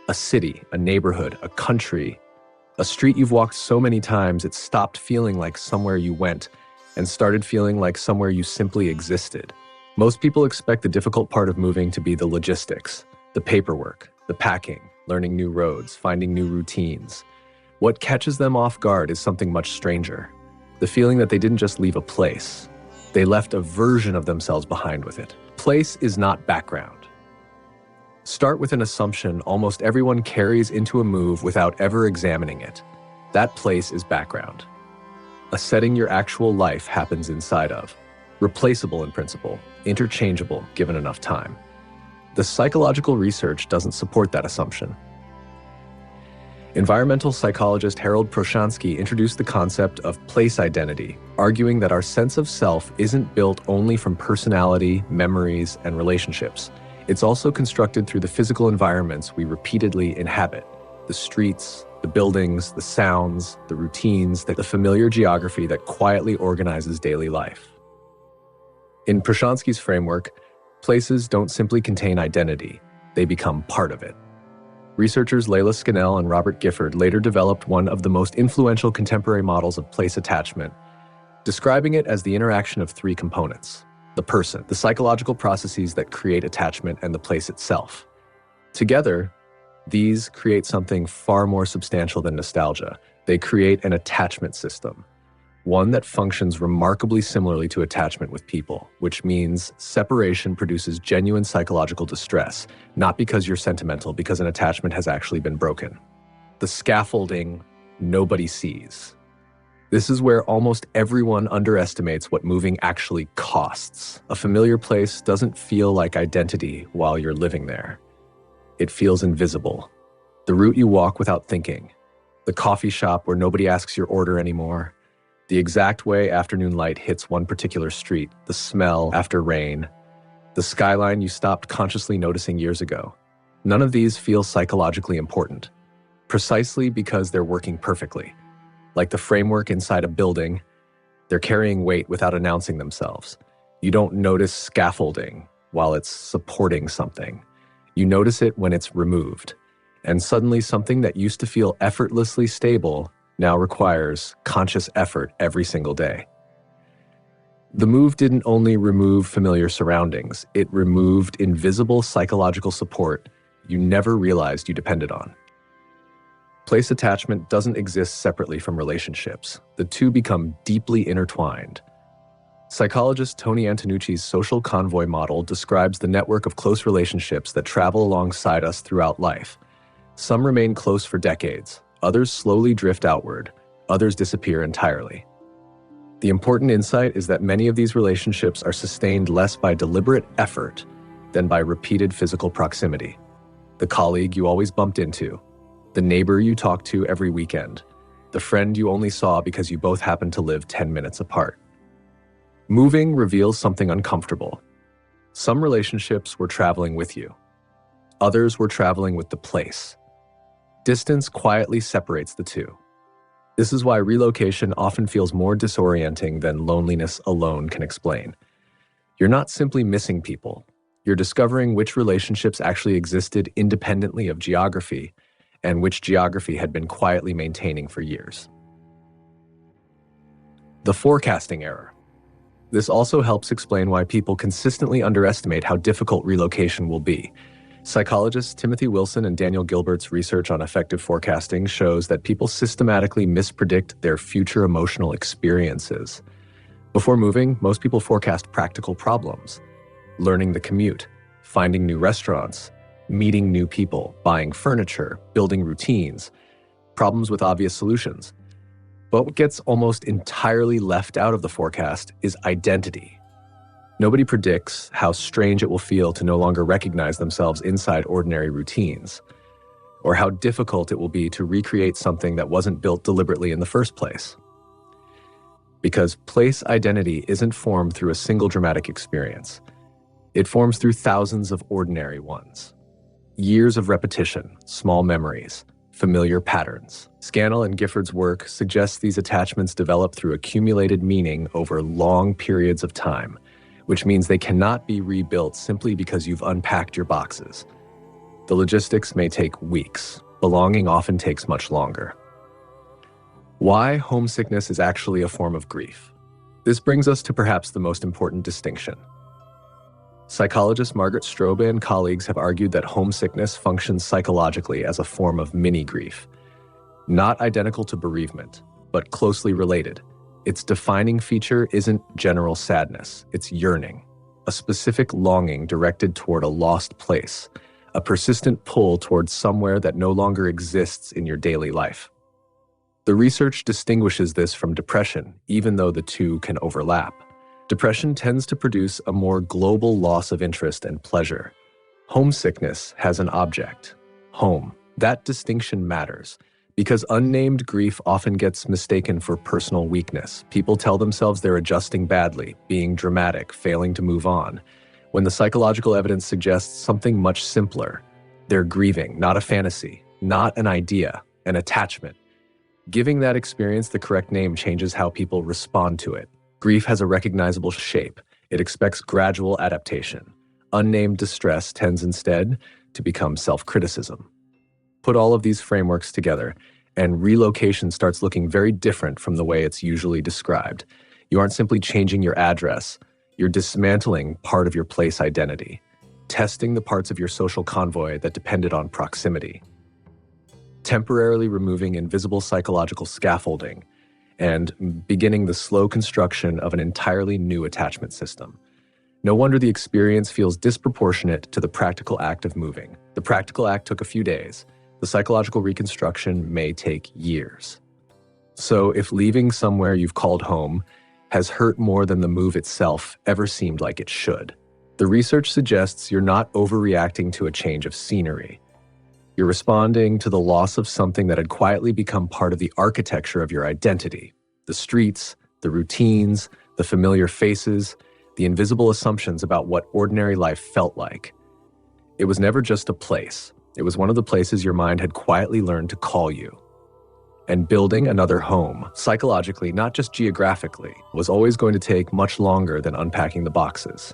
A city, a neighborhood, a country, a street you've walked so many times it stopped feeling like somewhere you went and started feeling like somewhere you simply existed. Most people expect the difficult part of moving to be the logistics, the paperwork, the packing, learning new roads, finding new routines. What catches them off guard is something much stranger. The feeling that they didn't just leave a place, they left a version of themselves behind with it. Place is not background. Start with an assumption almost everyone carries into a move without ever examining it. That place is background. A setting your actual life happens inside of. Replaceable in principle, interchangeable given enough time. The psychological research doesn't support that assumption. Environmental psychologist Harold Proshansky introduced the concept of place identity, arguing that our sense of self isn't built only from personality, memories, and relationships. It's also constructed through the physical environments we repeatedly inhabit: the streets, the buildings, the sounds, the routines, the familiar geography that quietly organizes daily life. In Proshansky's framework, places don't simply contain identity, they become part of it. Researchers Leila, Scannell, and Robert Gifford later developed one of the most influential contemporary models of place attachment, describing it as the interaction of three components: the person, the psychological processes that create attachment, and the place itself. Together, these create something far more substantial than nostalgia. They create an attachment system, one that functions remarkably similarly to attachment with people, which means separation produces genuine psychological distress, not because you're sentimental, because an attachment has actually been broken. The scaffolding nobody sees. This is where almost everyone underestimates what moving actually costs. A familiar place doesn't feel like identity while you're living there. It feels invisible. The route you walk without thinking, the coffee shop where nobody asks your order anymore, the exact way afternoon light hits one particular street, the smell after rain, the skyline you stopped consciously noticing years ago. None of these feel psychologically important, precisely because they're working perfectly. Like the framework inside a building, they're carrying weight without announcing themselves. You don't notice scaffolding while it's supporting something. You notice it when it's removed, and suddenly something that used to feel effortlessly stable now requires conscious effort every single day. The move didn't only remove familiar surroundings, it removed invisible psychological support you never realized you depended on. Place attachment doesn't exist separately from relationships. The two become deeply intertwined. Psychologist Toni Antonucci's social convoy model describes the network of close relationships that travel alongside us throughout life. Some remain close for decades, others slowly drift outward, others disappear entirely. The important insight is that many of these relationships are sustained less by deliberate effort than by repeated physical proximity. The colleague you always bumped into, the neighbor you talked to every weekend, the friend you only saw because you both happened to live 10 minutes apart. Moving reveals something uncomfortable. Some relationships were traveling with you. Others were traveling with the place. Distance quietly separates the two. This is why relocation often feels more disorienting than loneliness alone can explain. You're not simply missing people. You're discovering which relationships actually existed independently of geography and which geography had been quietly maintaining for years. The forecasting error. This also helps explain why people consistently underestimate how difficult relocation will be. Psychologists Timothy Wilson and Daniel Gilbert's research on affective forecasting shows that people systematically mispredict their future emotional experiences. Before moving, most people forecast practical problems: learning the commute, finding new restaurants, meeting new people, buying furniture, building routines, problems with obvious solutions. But what gets almost entirely left out of the forecast is identity. Nobody predicts how strange it will feel to no longer recognize themselves inside ordinary routines, or how difficult it will be to recreate something that wasn't built deliberately in the first place. Because place identity isn't formed through a single dramatic experience. It forms through thousands of ordinary ones. Years of repetition, small memories, familiar patterns. Scannell and Gifford's work suggests these attachments develop through accumulated meaning over long periods of time, which means they cannot be rebuilt simply because you've unpacked your boxes. The logistics may take weeks. Belonging often takes much longer. Why homesickness is actually a form of grief. This brings us to perhaps the most important distinction. Psychologist Margaret Stroebe and colleagues have argued that homesickness functions psychologically as a form of mini-grief, not identical to bereavement, but closely related. Its defining feature isn't general sadness, it's yearning, a specific longing directed toward a lost place, a persistent pull towards somewhere that no longer exists in your daily life. The research distinguishes this from depression, even though the two can overlap. Depression tends to produce a more global loss of interest and pleasure. Homesickness has an object, home. That distinction matters, because unnamed grief often gets mistaken for personal weakness. People tell themselves they're adjusting badly, being dramatic, failing to move on, when the psychological evidence suggests something much simpler. They're grieving, not a fantasy, not an idea, an attachment. Giving that experience the correct name changes how people respond to it. Grief has a recognizable shape. It expects gradual adaptation. Unnamed distress tends instead to become self-criticism. Put all of these frameworks together, and relocation starts looking very different from the way it's usually described. You aren't simply changing your address, you're dismantling part of your place identity, testing the parts of your social convoy that depended on proximity, temporarily removing invisible psychological scaffolding, and beginning the slow construction of an entirely new attachment system. No wonder the experience feels disproportionate to the practical act of moving. The practical act took a few days. The psychological reconstruction may take years. So if leaving somewhere you've called home has hurt more than the move itself ever seemed like it should, the research suggests you're not overreacting to a change of scenery. You're responding to the loss of something that had quietly become part of the architecture of your identity. The streets, the routines, the familiar faces, the invisible assumptions about what ordinary life felt like. It was never just a place. It was one of the places your mind had quietly learned to call you. And building another home, psychologically, not just geographically, was always going to take much longer than unpacking the boxes.